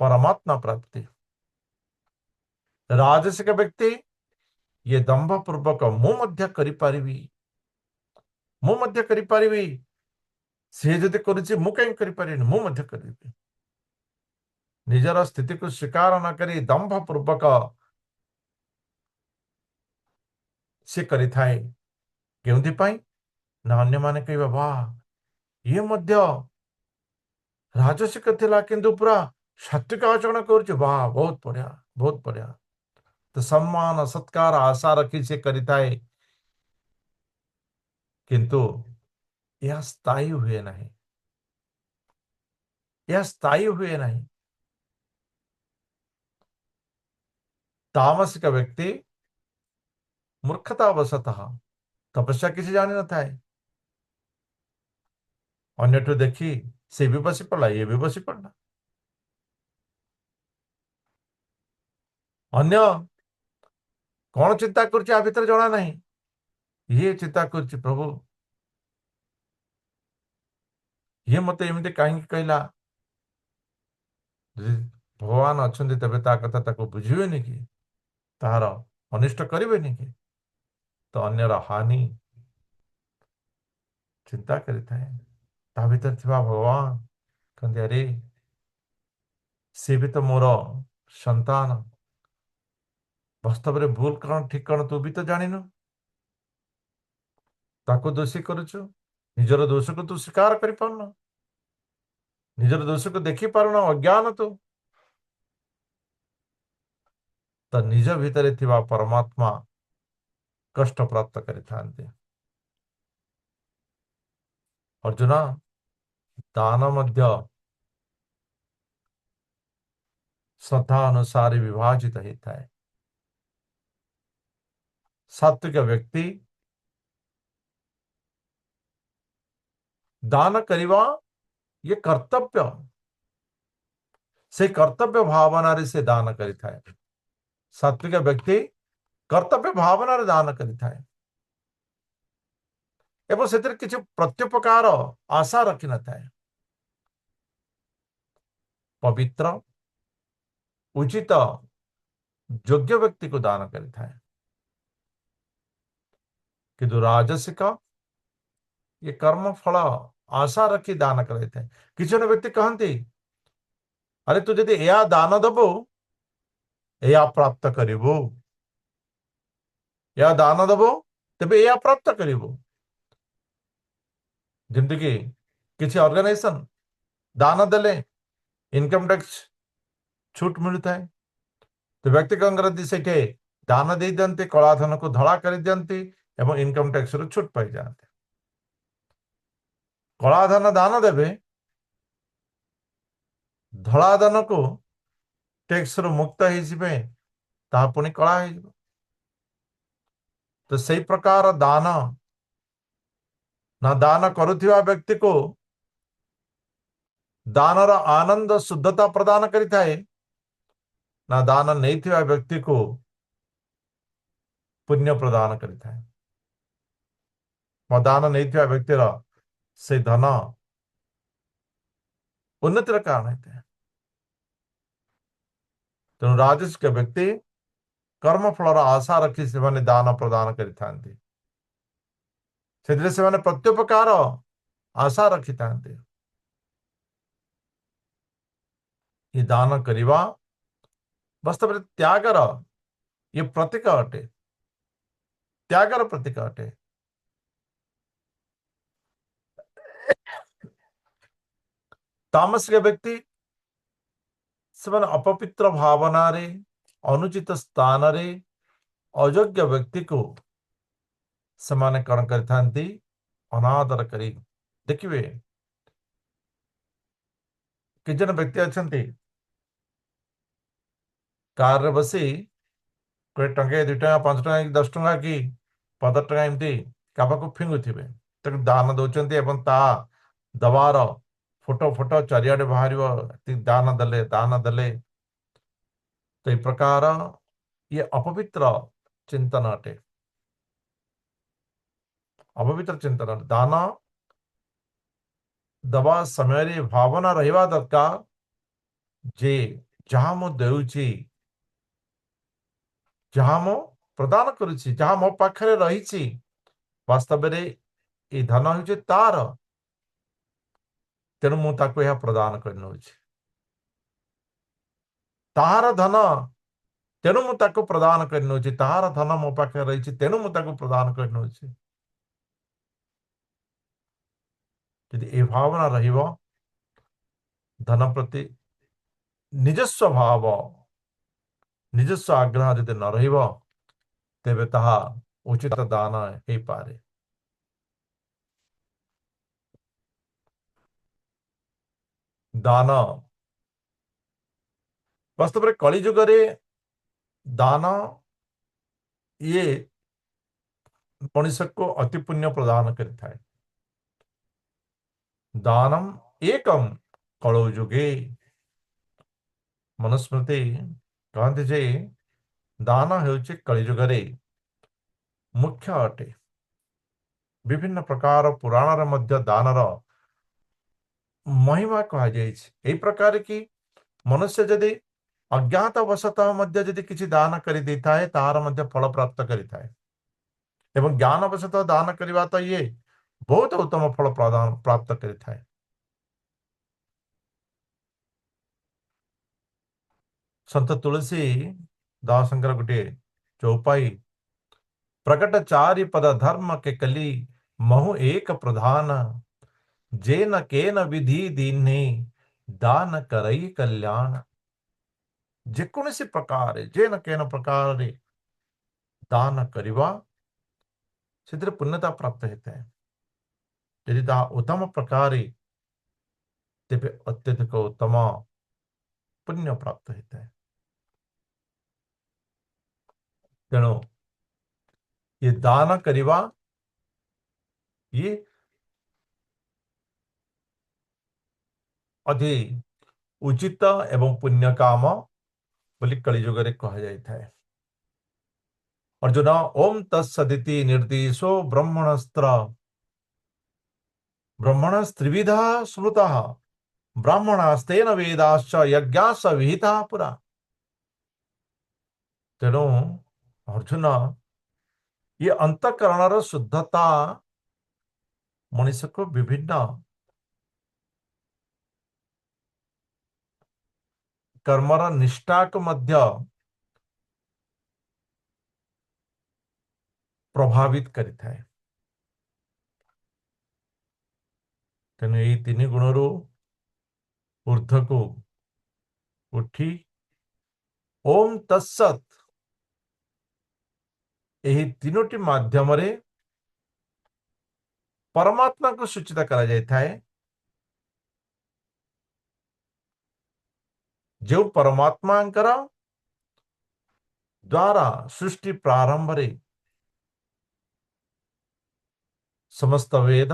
परमात्मा प्राप्ति। राजसिक व्यक्ति ये दंभ पूर्वक मु मध्य करि पारिबी, मु मध्य करि पारिबी, से जदि करूची मु कहीं करि पारिबी, मु मध्य करिबी। निजर स्थिति को स्वीकार न करी दंभ पूर्वक से करि थाए। केउंथि पई ना अन्य माने कहबा वाह ये मध्य राजसिक थिला किंतु पूरा सात्विक आचरण करूची, वाह बहुत बढ़िया बहुत बढ़िया। तो सम्मान सत्कार आशा रखी से करि थाए, किंतु यह स्थायी हुए नहीं, यह स्थायी हुए नहीं। तामसिक व्यक्ति मूर्खतावशतः तपस्या किसी जानी न था, अन्यठू देखी से भी बसी पड़ा ये भी बसी पड़ना, अन्य कौन चिंता करुच्ची आ भितर जना नहीं, ये चिंता करुच्ची प्रभु ये मत एमती कहीं कहला, भगवान अच्छा तेरे ता कथा ताको बुझेनि कि तार अनिष्ट करेनि कि, तो अन्यर हानि चिंता करि थाए। ता भीतर थिबा भगवान कहते अरे सी भी तो मोर संतान, वास्तव में भूल कौन ठीक कौन तू भी तो जानिनु, ताको दोषी करुचु, निजर दोष को तू स्वीकार कर पारन, निजर दोष को देखी पारन अज्ञान तो निज भितर थिबा परमात्मा कष्ट प्राप्त करिथांते। अर्जुन दान मध्य श्रद्धा अनुसार विभाजित होता है। सात्विक व्यक्ति दान करिवा ये कर्तव्य से कर्तव्य भावना से दान करिथा है। सात्विक व्यक्ति कर्तव्य भावना रे दान करिथा है एवं से किसी प्रत्युपकार आशा रखी न था। पवित्र उचित योग्य व्यक्ति को दान करिथा है, किंतु राजसिक ये कर्म फल आशा रखी दान करते हैं। किसी जन व्यक्ति कहते अरे तू जदि या दान दबो या प्राप्त करिबो, या दान दबो तेबे या प्राप्त करिबो। जेमति कि किसी ऑर्गेनाइजेशन दान देले इनकम टैक्स छूट मिलता है, तो व्यक्ति कौन करती से दान दे दियंती, कला धन को धड़ा कर दियंती एवं इनकम टैक्स रू छूट पाई जाते। कला धन दान देवे, धड़ा धन को टैक्स रु मुक्त ହେଇଯିବେ ତାହା ପୁଣି କଳା ହେଇଯିବ। ତ ସେଇ ପ୍ରକାର ଦାନ ନା ଦାନ କରୁଥିବା ବ୍ୟକ୍ତିକୁ ଦାନର ଆନନ୍ଦ ଶୁଦ୍ଧତା ପ୍ରଦାନ କରିଥାଏ, ନା ଦାନ ନେଇଥିବା ବ୍ୟକ୍ତିକୁ ପୁଣ୍ୟ ପ୍ରଦାନ କରିଥାଏ। ମୋ ଦାନ ନେଇଥିବା ବ୍ୟକ୍ତିର ସେ ଧନ ଉନ୍ନତିର କାରଣ ହେଇଥାଏ। ତେଣୁ ରାଜସିକ ବ୍ୟକ୍ତି କର୍ମଫଳର ଆଶା ରଖି ସେମାନେ ଦାନ ପ୍ରଦାନ କରିଥାନ୍ତି। ସେଥିରେ ସେମାନେ ପ୍ରତ୍ୟୁପକାର ଆଶା ରଖିଥାନ୍ତି। ये दान କରିବା ବାସ୍ତବରେ ତ୍ୟାଗର ये ପ୍ରତୀକ ଅଟେ। ତ୍ୟାଗର ପ୍ରତୀକ ଅଟେ। ତାମସିକ ବ୍ୟକ୍ତି ସେମାନେ ଅପବିତ୍ର ଭାବନାରେ, ଅନୁଚିତ ସ୍ଥାନରେ ଅଯୋଗ୍ୟ ବ୍ୟକ୍ତିକୁ ସେମାନେ କଣ କରିଥାନ୍ତି? ଅନାଦର କରି। ଦେଖିବେ କିଛି ଜଣ ବ୍ୟକ୍ତି ଅଛନ୍ତି କାରରେ ବସି କୋଡ଼ିଏ ଟଙ୍କା, 2 ଟଙ୍କା, 5 ଟଙ୍କା, 10 ଟଙ୍କା କି 15 ଟଙ୍କା ଏମିତି କାହାକୁ ଫିଙ୍ଗୁଥିବେ, ତାକୁ ଦାନ ଦଉଛନ୍ତି ଏବଂ ତା ଦବାର ଫଟୋ ଫଟୋ ଚାରିଆଡେ ବାହାରିବ, ଦାନ ଦେଲେ ଦାନ ଦେଲେ। ତ এই ପ୍ରକାର ଇଏ ଅପବିତ୍ର ଚିନ୍ତନ ଅଟେ। ଅପବିତ୍ର ଚିନ୍ତନ ଅଟେ। ଦାନ ଦବା ସମୟରେ ଭାବନା ରହିବା ଦରକାର ଯେ ଯାହା ମୁଁ ଦେଉଛି, ଯାହା ମୁଁ ପ୍ରଦାନ କରୁଛି, ଯାହା ମୋ ପାଖରେ ରହିଛି, ବାସ୍ତବରେ ଏ ଧନ ହେଉଛି ତାର, ତେଣୁ ମୁଁ ତାକୁ ଏହା ପ୍ରଦାନ କରିନେଉଛି। ତାହାର ଧନ, ତେଣୁ ମୁଁ ତାକୁ ପ୍ରଦାନ କରିନେଉଛି। ତାହାର ଧନ ମୋ ପାଖରେ ରହିଛି, ତେଣୁ ମୁଁ ତାକୁ ପ୍ରଦାନ କରିନେଉଛି। ଯଦି ଏ ଭାବନା ରହିବ, ଧନ ପ୍ରତି ନିଜସ୍ୱ ଭାବ, ନିଜସ୍ୱ ଆଗ୍ରହ ଯଦି ନ ରହିବ, ତେବେ ତାହା ଉଚିତ ଦାନ ହେଇପାରେ। ଦାନ ବାସ୍ତବରେ କଳି ଯୁଗରେ ଦାନ ଇଏ ମଣିଷକୁ ଅତି ପୁଣ୍ୟ ପ୍ରଦାନ କରିଥାଏ। ଦାନम ଏକମ୍ କଳौ ଯୁଗେ। ମନୁସ୍ମୃତି କହନ୍ତି ଯେ ଦାନ ହେଉଛି କଳିଯୁଗରେ ମୁଖ୍ୟ ଅଟେ। ବିଭିନ୍ନ ପ୍ରକାର ପୁରାଣରେ ମଧ୍ୟ ଦାନର ମହିମା କୁହାଯାଇଛି। ଏହି ପ୍ରକାର କି ମନୁଷ୍ୟ ଯଦି ଅଜ୍ଞାତ ବଶତଃ ମଧ୍ୟ ଯଦି କିଛି ଦାନ କରିଦେଇଥାଏ, ତାହାର ମଧ୍ୟ ଫଳ ପ୍ରାପ୍ତ କରିଥାଏ। ଏବଂ ଜ୍ଞାନ ବଶତଃ ଦାନ କରିବା ତ ଇଏ ବହୁତ ଉତ୍ତମ ଫଳ ପ୍ରାପ୍ତ କରିଥାଏ। ସନ୍ଥ ତୁଳସୀ ଦାସଙ୍କର ଗୋଟିଏ ଚୌପାଇ, प्रकट चारि पद धर्म के कली महु एक प्रधान, जे न के न विधि दीन्हे दान करई कल्याण। ଯେକୌଣସି ପ୍ରକାରରେ, ଯେ ନ କେନ ପ୍ରକାରରେ ଦାନ କରିବା, ସେଥିରେ ପୁଣ୍ୟତା ପ୍ରାପ୍ତ ହେଇଥାଏ। ଯଦି ତାହା ଉତ୍ତମ ପ୍ରକାରେ, ତେବେ ଅତ୍ୟଧିକ ଉତ୍ତମ ପୁଣ୍ୟ ପ୍ରାପ୍ତ ହେଇଥାଏ। ତେଣୁ ये ଦାନ କରିବା ଇଏ ଅତି ଉଚିତ ଏବଂ ପୁଣ୍ୟ କାମ ବୋଲି କଳିଯୁଗରେ କୁହାଯାଇଥାଏ। अर्जुन ओम तत्सदिति निर्देशो ब्रह्मणस्त्र ब्रह्मणस्त्रिविधा स्मृतः ब्राह्मणास्तेन वेदाश्च यज्ञाश्च विहिताः पुरा। ତେଣୁ ଅର୍ଜୁନ ये अंतःकरणର ଶୁଦ୍ଧତା ମଣିଷକୁ ବିଭିନ୍ନ କର୍ମର ନିଷ୍ଠାକୁ ମଧ୍ୟ ପ୍ରଭାବିତ କରିଥାଏ। ତେଣୁ ଏହି ତିନି ଗୁଣରୁ ଊର୍ଦ୍ଧ୍ୱକୁ ଉଠି ଓମ୍ ତତ୍ସତ୍ ଏହି ତିନୋଟି ମାଧ୍ୟମରେ ପରମାତ୍ମାକୁ ସୂଚିତ କରାଯାଇଥାଏ। जो परमात्मांकर द्वारा सृष्टि प्रारंभ रे समस्त वेद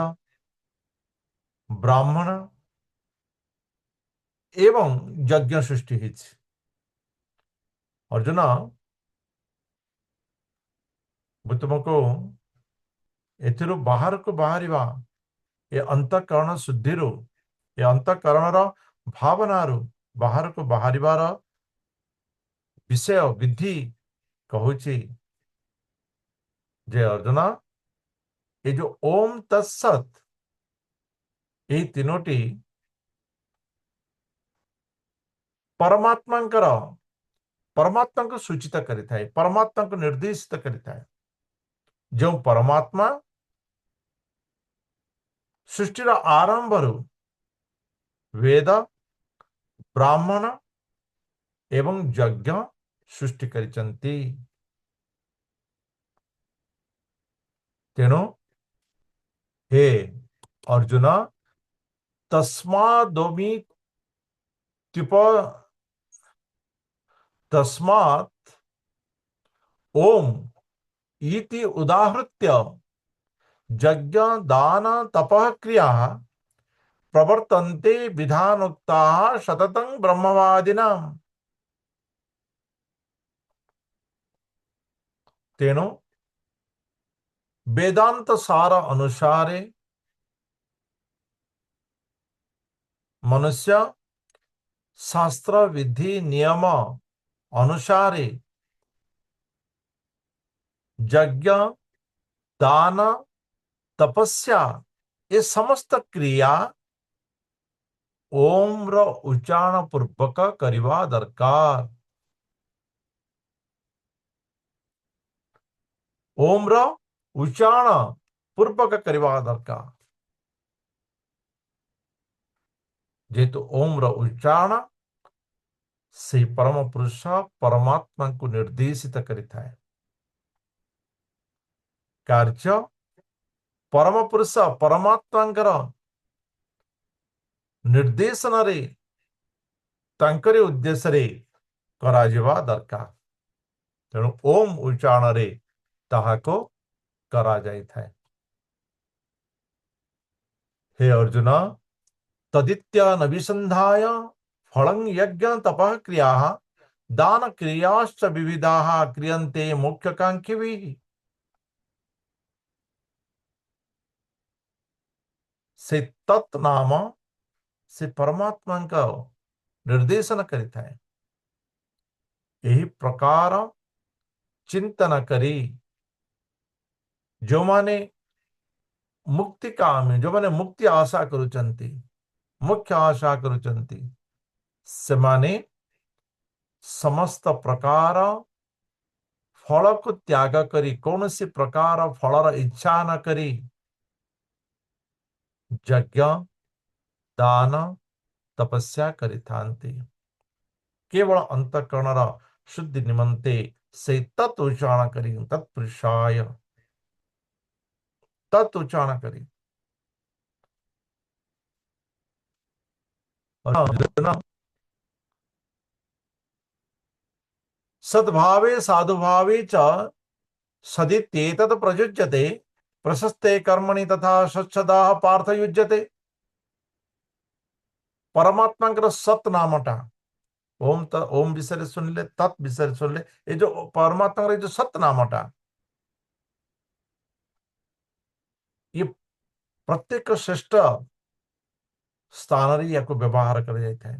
ब्राह्मण एवं यज्ञ सृष्टि ହେଇଛି। अर्जुन ମୁଁ ତୁମକୁ ଏଥିରୁ ବାହାରକୁ ବାହାରିବା ଏ ଅନ୍ତଃକରଣ ଶୁଦ୍ଧିରୁ ଏ ଅନ୍ତଃକରଣର ଭାବନାରୁ ବାହାରକୁ ବାହାରିବାର ବିଷୟ ବିଧି କହୁଛି ଯେ अर्जुन ये जो ओम तत्सत ये तीनोटी परमात्मांकर परमात्मा को सूचित करिଥାଏ परमात्मा को निर्देशित करिଥାଏ। जो परमात्मा सृष्टिर आरंभରୁ वेद ब्राह्मण एवं यज्ञ सृष्टि करिसंती। तेणु हे अर्जुन तस्मादोमि त्युप तस्मात् ओम इति उदाहृत्य यज्ञ दान तपः क्रिया प्रवर्तन्ते विधानोक्ताः सततं ब्रह्मवादिनाम्। तेणु वेदांत सार अनुसारे मनुष्य शास्त्र विधि नियम अनुसारे यज्ञ दान तपस्या ये समस्त क्रिया ओम रो उच्चारण पूर्वक करिवा दरकार। ओम रो उच्चारण पूर्वक करिवा दरकार। जेतु ओम रो उच्चारण से परम पुरुष परमात्मा को निर्देशित करिଥାଏ। कार्य परम पुरुष परमात्मांकर निर्देशन रे तांकरे उद्देश्य रे करा जिवा दरकार। तेणु ओम उच्चारण रे ताहाको करा जाइଥାଏ। हे अर्जुन तदित्य नविसंधाय फलं यज्ञ तपः क्रियाः दान क्रियाश्च विविधाः क्रियन्ते मोक्षकांक्षिभिः। से तत् नाम से परमात्मा का निर्देशन करिଥାଏ। यही प्रकार चिंतन करी जो माने मुक्ति काम जो माने मुक्ति आशा करुचंती मुख्य आशा करुचंती से माने समस्त प्रकार फल को त्याग करी कौन सी प्रकार फलर इच्छा न करी यज्ञ दान तपस्या करिथांती। केवल अंतःकरणर शुद्धि निमंते से तत् उच्चारण करी तत्पुरुषाय तत् उच्चारण करी। सद्भावे साधुभावे च सदित्येतत् प्रयुज्यते प्रशस्ते कर्मणि तथा स्वच्छदाः पार्थ युज्यते। परमात्मा सत नामटा ओम विषय सुनले तत् विषय सुनले ये जो परमात्मा जो सत नामटा ये प्रत्येक श्रेष्ठ स्थान रे याको व्यवहार कर जाता है।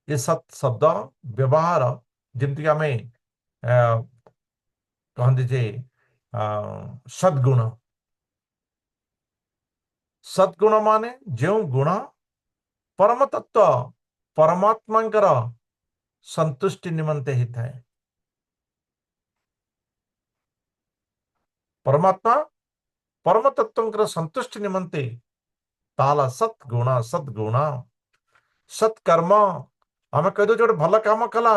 ये सत शब्द व्यवहार जमती हमें कहते जे सद्गुण सद्गुण माने जो गुण परम तत्व परमात्मा संतुष्टि निमंते ही थाए। परमात्मा परम तत्व संतुष्टि निमंते ताला सद्गुण सत्कर्म आम कह दो जो भल काम कला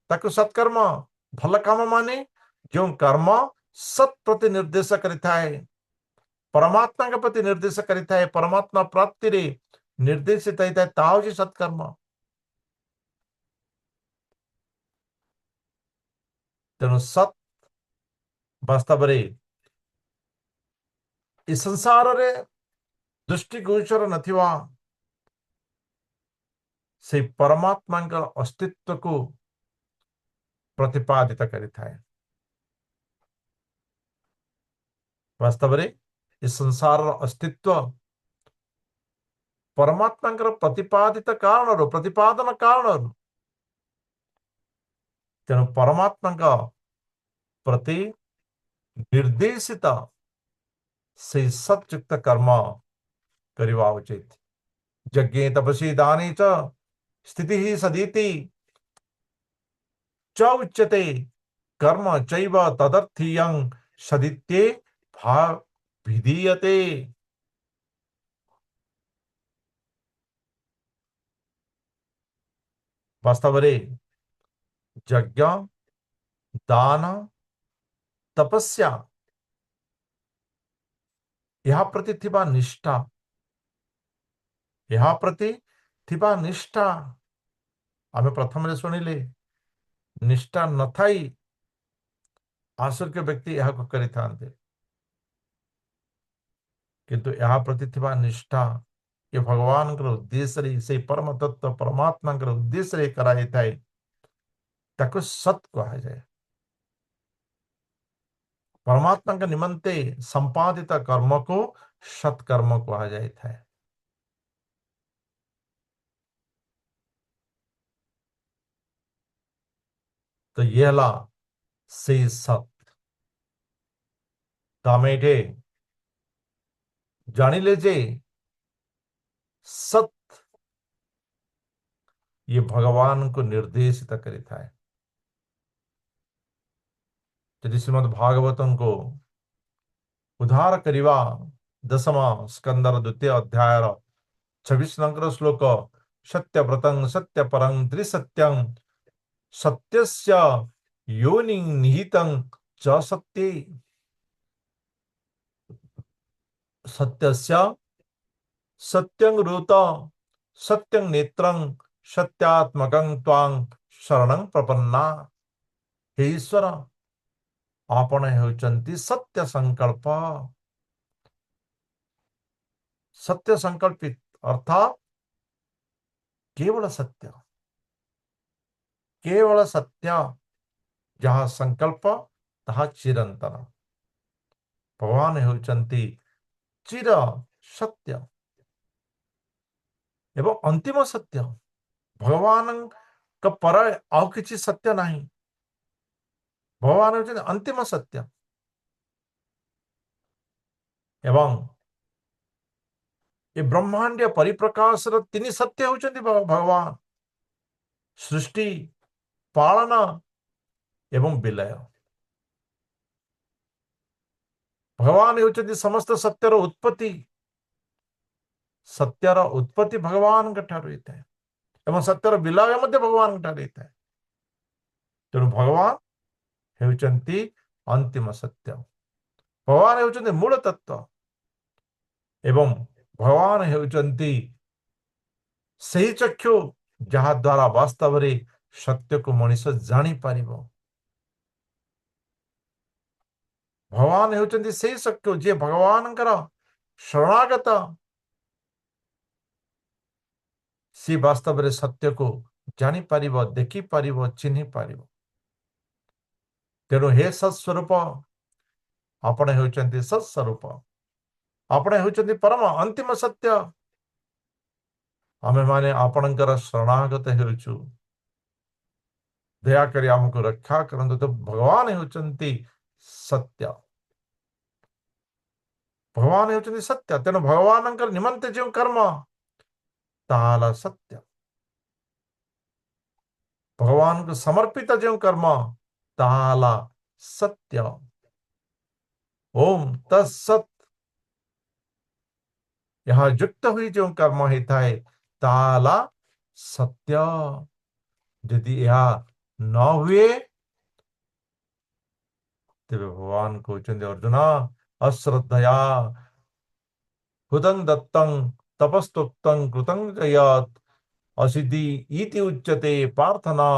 ताकू सत्कर्म भल काम माने जो कर्म सत प्रति निर्देश करिथाए परमात्मा के प्रति निर्देश करिथाए परमात्मा प्राप्ति रे निर्देशित होता है ता होची सत्कर्म। ତେଣୁ ସତ୍ ବାସ୍ତବରେ ଏ ସଂସାରରେ ଦୃଷ୍ଟିଗୋଚର ନଥିବା ସେଇ ପରମାତ୍ମାଙ୍କର ଅସ୍ତିତ୍ୱକୁ ପ୍ରତିପାଦିତ କରିଥାଏ। ବାସ୍ତବରେ ଏ ସଂସାରର ଅସ୍ତିତ୍ୱ ପରମାତ୍ମାଙ୍କର ପ୍ରତିପାଦନ କାରଣରୁ ତେଣୁ ପରମାତ୍ମାଙ୍କ ପ୍ରତି ନିର୍ଦ୍ଦେଶିତ ସେଇ ସତ୍ଯୁକ୍ତ କର୍ମ କରିବା ଉଚିତ। ଯଜ୍ଞେ ତପସି ଦାନେ च स्थितिः सदिति च उच्यते कर्म चैव तदर्थीयं सदित्ये विधीयते। वास्तवरे यज्ञ दान तपस्या ଏହା ପ୍ରତି ଥିବା ନିଷ୍ଠା ଆମେ ପ୍ରଥମରେ ଶୁଣିଲେ ନିଷ୍ଠା ନଥାଇ ଆସୁରିକ ବ୍ୟକ୍ତି ଏହାକୁ କରିଥାନ୍ତି, କିନ୍ତୁ ଏହା ପ୍ରତି ଥିବା ନିଷ୍ଠା ଏ ଭଗବାନଙ୍କର ଉଦ୍ଦେଶ୍ୟରେ ସେଇ ପରମ ତତ୍ତ୍ୱ ପରମାତ୍ମାଙ୍କର ଉଦ୍ଦେଶ୍ୟରେ କରାଯାଇଥାଏ, ତାକୁ ସତ୍ କୁହାଯାଏ। परमात्मा निमंते संपादित कर्म को सत्कर्म कहा जाता है। तो ये हला से सत तामेटे जानिले जे सत ये भगवान को निर्देशित करिता है। यदि श्रीमद् भागवतम को उद्धार करिवा दशमा स्कंदर द्वितीय अध्याय 26 नंबर श्लोक सत्यव्रतं सत्यपरं त्रिसत्यं सत्यस्य योनि निहितं च सत्ये सत्यस्य सत्यं रुत सत्यं नेत्रं सत्यात्मकं त्वां शरणं प्रपन्ना। हे ईश्वर आपण हेउचंती सत्य संकल्पित अर्थात केवल सत्य जहाँ संकल्प तहा चिरंतन। भगवान हेउचंती चिर सत्य एवं अंतिम सत्य। भगवान का पर आउ किछि सत्य नहीं। भगवान हेउचंती अंतिम सत्य एवं ये ब्रह्मांड परिप्रकाश तीन सत्य होचंती भगवान सृष्टि पालना एवं विलय। भगवान होचंती समस्त सत्यर उत्पत्ति भगवान ठारू होता है एवं सत्यर विलय मध्य भगवान ठारू होता है। तेणु भगवान होचंती अंतिम सत्य। भगवान होचंती मूल तत्व एवं भगवान होचंती सही चक्षु जहा द्वारा वास्तव रे सत्य को मनुष्य जानी पारिबो। भगवान होचंती सही चक्षु जे भगवानकर शरणागत सी वास्तव रे सत्य को जानी पारिबो, देखि पारिबो, चिन्हि पारिबो। तेणु हे सत्स्वरूप आपण होचंती सत्स्वरूप, आपण होचंती परम अंतिम सत्य। आमे माने आपणकर शरणागत हेउछु, दयाकरी आमको रक्षा करंतु। तो भगवान होचंती सत्य, भगवान होचंती सत्य। तेणु भगवानंकर निमंते जो कर्म ताला सत्य, भगवान को समर्पित जो कर्म ताला सत्य। ओम तत्सत। यहाँ युक्त हुई जो कर्म होता है ताला सत्य। यदि यह न हुए तेरे भगवान को चंद अर्जुन अश्रद्धया हुदं दत्तं तपस्तुक्तं कृतं जयत् असिद्धि इति उच्यते प्रार्थना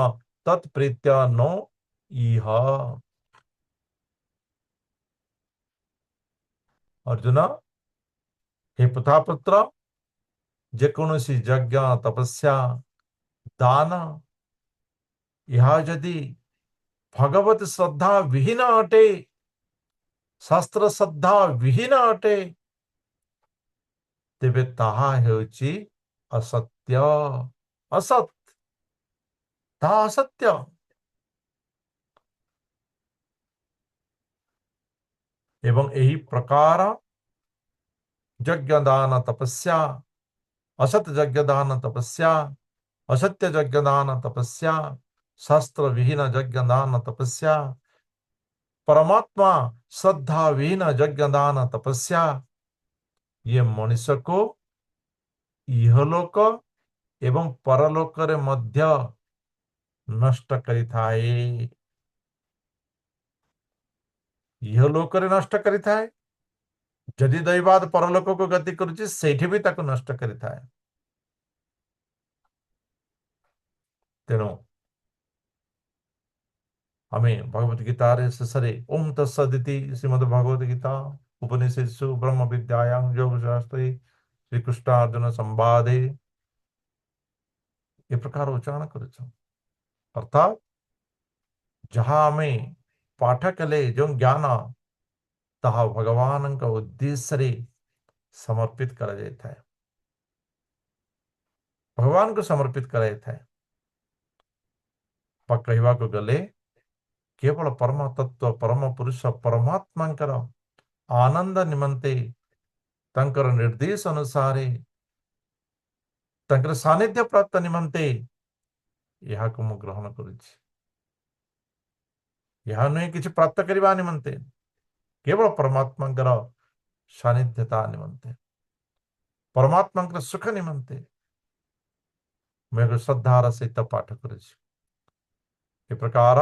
तत्प्रीत्या नो इह अर्जुन हे पितापुत्र जेकोसी यज्ञ तपस्या दान यह जदि भगवत श्रद्धा विहीन अटे शास्त्र श्रद्धा विहीन अटे तेबे ताहा हेउची असत्य असत ताहा असत्य एवं यही प्रकार यज्ञ दान तपस्या असत यज्ञ दान तपस्या असत्य यज्ञ दान तपस्या शास्त्र विहीन यज्ञ दान तपस्या परमात्मा श्रद्धा विहीन यज्ञ दान तपस्या ये मनुष्य को इहलोक एवं परलोक रे मध्य नष्ट करिथाए इहलोक रे नष्ट करिथाए जदि दैवाद परलोक को गति करुछि सेठी भी ताको नष्ट करिथाए तेणु हमें भगवत गीता रे शेषरे ओम तत्सदिति श्रीमद् भगवत गीता उपनिषत्सु ब्रह्म विद्यायां योग शास्त्रे श्री कृष्ण अर्जुन संवादे ये प्रकार उच्चारण करुछ अर्थात जहाँ आमे पाठ कले जो ज्ञान ताहा भगवान का उद्देश्य रे समर्पित करा जाता है भगवान को समर्पित करा जाता है कहवा को गले केवल परम तत्व परम पुरुष परमात्मा आनंद निमंते तंकर निर्देश अनुसार तंकर सानिध्य प्राप्त निमंते यह को मु ग्रहण करुछि यह नुहे किछि प्राप्त करबा निमंते केवल परमात्मा सानिध्यता निमंते परमात्मा सुख निमंते मैं श्रद्धार सहित पाठ करुछि ये प्रकार